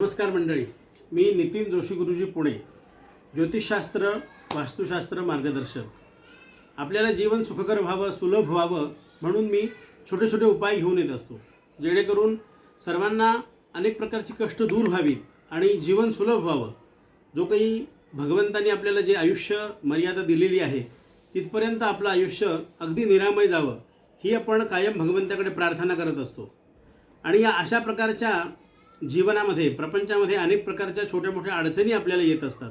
नमस्कार मंडळी, मी नितीन जोशी गुरुजी पुणे, ज्योतिषशास्त्र वास्तुशास्त्र मार्गदर्शक. आपल्याला जीवन सुखकर व्हावं, सुलभ व्हावं म्हणून मी छोटे छोटे उपाय घेऊन येत असतो, जेणेकरून सर्वांना अनेक प्रकारची कष्ट दूर व्हावीत आणि जीवन सुलभ व्हावं. जो काही भगवंतांनी आपल्याला जे आयुष्य मर्यादा दिलेली आहे तिथपर्यंत आपलं आयुष्य अगदी निरामय जावं ही आपण कायम भगवंताकडे प्रार्थना करत असतो. आणि या अशा प्रकारच्या जीवनामध्ये प्रपंचामध्ये अनेक प्रकारच्या छोट्या मोठ्या अडचणी आपल्याला येत असतात.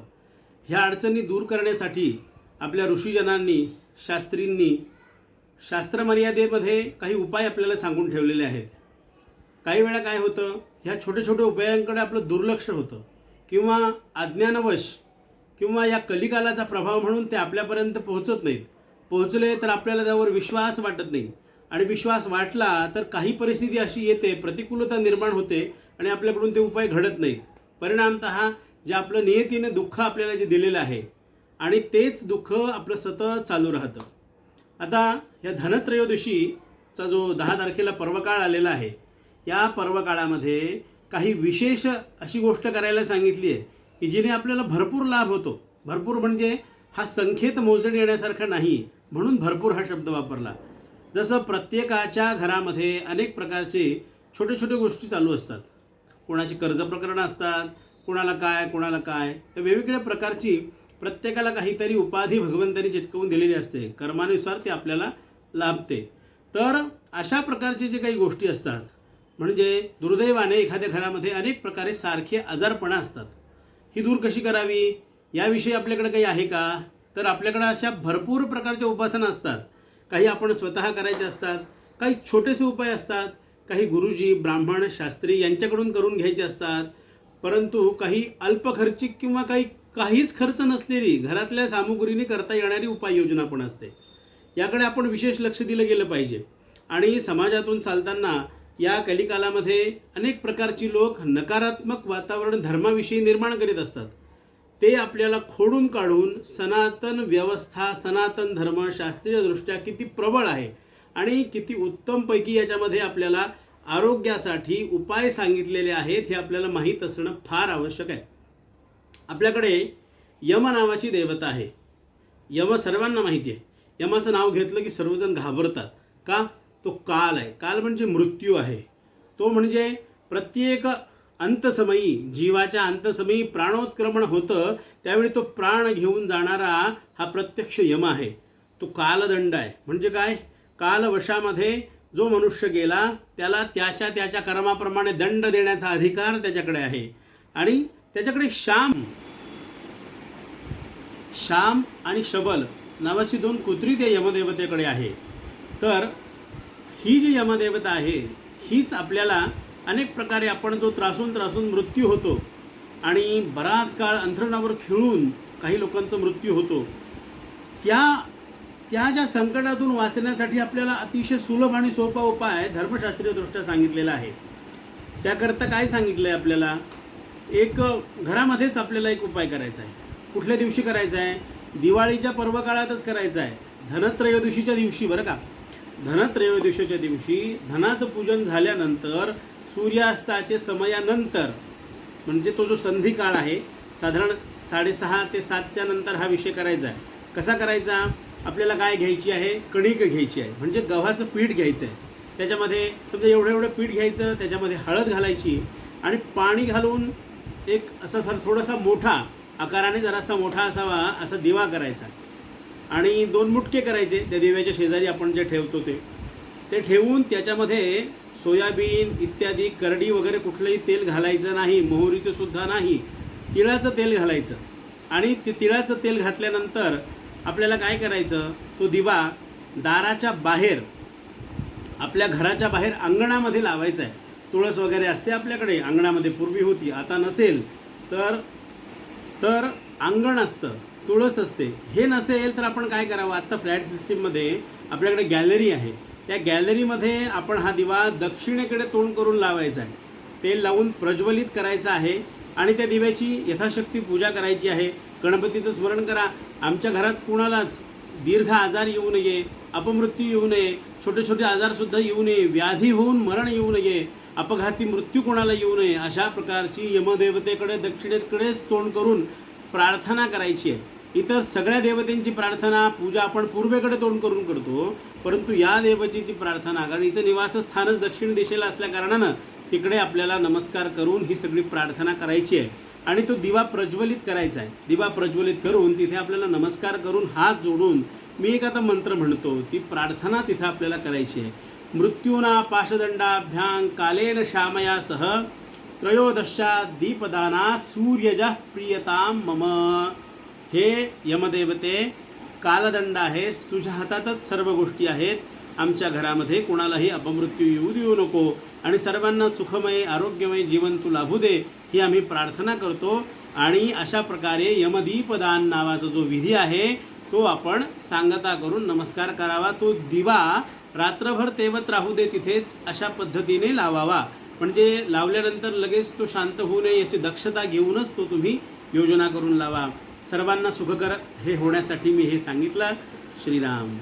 ह्या अडचणी दूर करण्यासाठी आपल्या ऋषीजनांनी शास्त्रींनी शास्त्रमर्यादेमध्ये काही उपाय आपल्याला सांगून ठेवलेले आहेत. काही वेळा काय होतं, ह्या छोट्या छोट्या उपायांकडे आपलं दुर्लक्ष होतं किंवा अज्ञानवश किंवा या कलिकालाचा प्रभाव म्हणून ते आपल्यापर्यंत पोहोचत नाहीत. पोहोचले तर आपल्याला त्यावर विश्वास वाटत नाही आणि विश्वास वाटला तर काही परिस्थिती अशी येते, प्रतिकूलता निर्माण होते आणि आपल्याकडून ते उपाय घडत नाहीत. परिणामतः जे आपलं नियतीने दुःख आपल्याला जे दिलेलं आहे आणि तेच दुःख आपलं सतत चालू राहतं. आता या धनत्रयोदशीचा जो 10 तारखेला पर्वकाळ आलेला आहे, या पर्वकाळामध्ये काही विशेष अशी गोष्ट करायला सांगितली आहे की जिने आपल्याला भरपूर लाभ होतो. भरपूर म्हणजे हा संख्येत मोजून येण्यासारखा नाही, म्हणून भरपूर हा शब्द वापरला. जसं प्रत्येकाच्या घरामध्ये अनेक प्रकारचे छोटे छोटे गोष्टी चालू असतात. कोणाची कर्ज प्रकरणं असतात, कोणाला काय वेगवेगळ्या प्रकारची प्रत्येकाला काहीतरी उपाधी भगवंतांनी चिटकवून दिलेली असते. कर्मानुसार ते आपल्याला लाभते. तर अशा प्रकारचे जे काही गोष्टी असतात, म्हणजे दुर्दैवाने एखाद्या घरामध्ये अनेक प्रकारे सारखे आजारपणा असतात. ही दूर कशी करावी याविषयी आपल्याकडे काही आहे का? तर आपल्याकडे अशा भरपूर प्रकारच्या उपासना असतात. काही आपण स्वतः करायचे असतात, काही छोटेसे उपाय असतात, काही गुरुजी ब्राह्मण शास्त्री यांच्याकडून करून घ्यायचे असतात. परंतु काही अल्पखर्चिक किंवा काहीच खर्च नसलेली घरातल्या सामुग्रीने करता येणारी उपाययोजना पण असते. याकडे आपण विशेष लक्ष दिलं गेलं पाहिजे. आणि समाजातून चालताना या कलिकालामध्ये अनेक प्रकारची लोक नकारात्मक वातावरण धर्माविषयी निर्माण करीत असतात. ते आपल्याला खोडून काढून सनातन व्यवस्था, सनातन धर्म शास्त्रीयदृष्ट्या किती प्रबळ आहे आणि किती उत्तमपैकी याच्यामध्ये आपल्याला आरोग्यासाठी उपाय सांगितलेले आहेत हे आपल्याला माहीत असणं फार आवश्यक आहे. आपल्याकडे यम नावाची देवता आहे. यम सर्वांना माहिती आहे. यमाचं नाव घेतलं की सर्वजण घाबरतात. का? तो काल आहे. काल म्हणजे मृत्यू आहे. तो म्हणजे प्रत्येक अंतसमयी, जीवाच्या अंतसमयी प्राणोत्क्रमण होतं त्यावेळी तो प्राण घेऊन जाणारा हा प्रत्यक्ष यम आहे. तो कालदंड आहे. म्हणजे काय? कालवशामध्ये जो मनुष्य गेला त्याला त्याच्या कर्माप्रमाणे दंड देण्याचा अधिकार त्याच्याकडे आहे. आणि त्याच्याकडे शाम आणि शबल नावाची 2 कुत्री त्या यमदेवतेकडे आहे. तर ही जी यमदेवता आहे हीच आपल्याला अनेक प्रकारे आपण जो त्रासून मृत्यू होतो आणि बराच काळ अंथरुणावर खिळून काही लोकांचा मृत्यू होतो, त्या ज्या संकटातून वाचण्यासाठी आपल्याला अतिशय सुलभ आणि सोपा उपाय धर्मशास्त्रीयदृष्ट्या सांगितलेला आहे. त्याकरता काय सांगितलं आहे आपल्याला? एक घरामध्येच आपल्याला एक उपाय करायचा आहे. कुठल्या दिवशी करायचा आहे? दिवाळीच्या पर्वकाळातच करायचा आहे. धनत्रयोदशीच्या दिवशी, बरं का. धनत्रयोदशीच्या दिवशी धनाचं पूजन झाल्यानंतर सूर्यास्ताचे समयानंतर, म्हणजे तो जो संधी काळ आहे साधारण 6:30 ते 7च्या नंतर हा विषय करायचा आहे. कसा करायचा? आपल्याला काय घ्यायची आहे? कणिक घ्यायची आहे, म्हणजे गव्हाचं पीठ घ्यायचं आहे. त्याच्यामध्ये समजा एवढं पीठ घ्यायचं, त्याच्यामध्ये हळद घालायची आणि पाणी घालून एक असा थोडासा मोठा आकाराने जरासा मोठा असावा असा दिवा करायचा आणि 2 मुटके करायचे. त्या दिव्याच्या शेजारी आपण जे ठेवतो ते ठेवून त्याच्यामध्ये सोयाबीन इत्यादी करडी वगैरे कुठलंही तेल घालायचं नाही, मोहरीचं सुद्धा नाही, तिळाचं तेल घालायचं. आणि ते तिळाचं तेल घातल्यानंतर आपल्याला काय करायचं? तो दिवा दाराच्या बाहेर, आपल्या घराच्या बाहेर अंगणामध्ये लावायचा आहे. तुळस वगैरे असते आपल्याकडे अंगणामध्ये, पूर्वी होती, आता नसेल तर अंगण असतं, तुळस असते. हे नसेल तर आपण काय करावं? आत्ता फ्लॅट सिस्टीममध्ये आपल्याकडे गॅलरी आहे. त्या गॅलरीमध्ये आपण हा दिवा दक्षिणेकडे तोंड करून लावायचा आहे. तेल लावून प्रज्वलित करायचं आहे आणि त्या दिव्याची यथाशक्ती पूजा करायची आहे. गणपतीचं स्मरण करा. आमच्या घरात कुणालाच दीर्घ आजार येऊ नये, अपमृत्यू येऊ नये, छोटे छोटे आजारसुद्धा येऊ नये, व्याधी होऊन मरण येऊ नये अपघाती मृत्यू कोणाला येऊ नये अशा प्रकारची यमदेवतेकडे दक्षिणेकडेच तोंड करून प्रार्थना करायची आहे. इतर सगळ्या देवतेंची प्रार्थना पूजा आपण पूर्वेकडे तोंड करून करतो, परंतु या देवतेची प्रार्थना, कारण हिचं निवासस्थानच दक्षिण दिशेला असल्या कारणानं तिकडे आपल्याला नमस्कार करून ही सगळी प्रार्थना करायची आहे. आणि तो दिवा प्रज्वलित करायचा आहे. दिवा प्रज्वलित करून तिथे आपल्याला नमस्कार करून हात जोडून मी एक आता मंत्र म्हणतो, ती प्रार्थना तिथे आपल्याला करायची आहे. मृत्यूना पाशदंडाभ्यां कालेन श्यामया सह त्रयोदशा दीपदाना सूर्यजः प्रियताम मम. हे यमदेवते, कालदंड आहे, तुझ्या हातातच सर्व गोष्टी आहेत. आमच्या घरामध्ये कोणालाही अपमृत्यू येऊ देऊ नको आणि सर्वांना सुखमय आरोग्यमय जीवन तू लाभू दे, ही आम्ही प्रार्थना करतो. आणि अशा प्रकारे यमदीपदान नावाचा जो विधी आहे तो आपण सांगता करून नमस्कार करावा. तो दिवा रात्रभर तेवत राहू दे तिथेच, अशा पद्धतीने लावावा. म्हणजे लावल्यानंतर लगेच तो शांत होऊ नये याची दक्षता घेऊनच तो तुम्ही योजना करून लावा. सर्वांना सुखकर हे होण्यासाठी मी हे सांगितलं. श्रीराम.